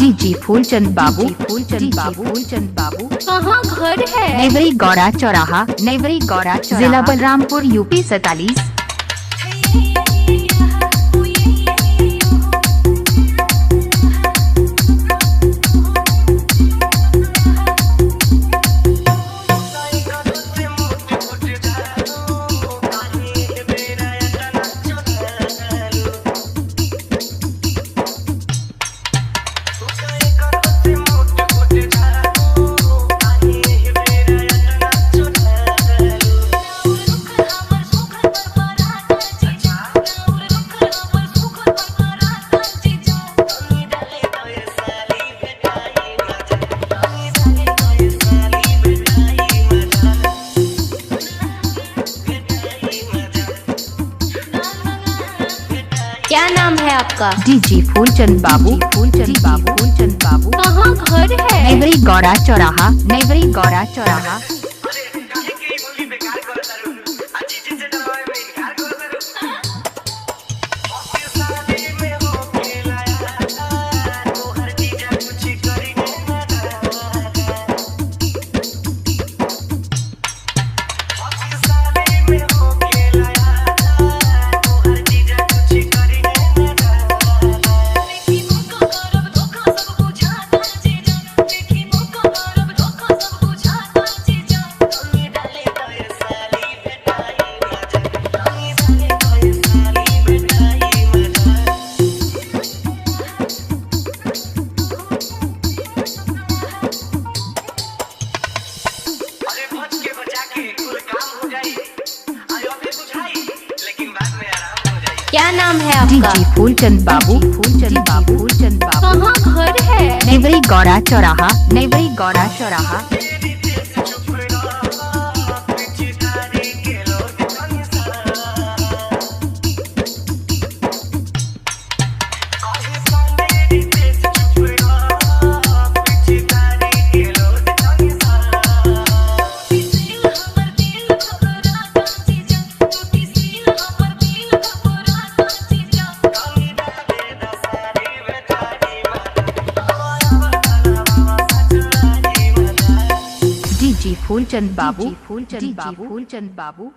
DG Phoolchand बाबू, फूलचंद बाबू, फूलचंद बाबू। कहाँ घर है? नेवरी गौरा चौराहा, नेवरी गौरा चौराहा, जिला बलरामपुर, यूपी 47। क्या नाम है आपका? डीजी फूलचंद बाबू, फूलचंद बाबू, फूलचंद बाबू। कहाँ घर है? नेवरी गौरा चौराहा, नेवरी गौरा चौराहा। क्या नाम है आपका? डीजी फूलचंद बाबू, फूलचंद बाबू, फूलचंद बाबू। कहाँ घर है? नेवरी गौरा चौराहा, नेवरी गौरा चौराहा। डीजी फूलचंद बाबू, फूलचंद बाबू, फूलचंद बाबू।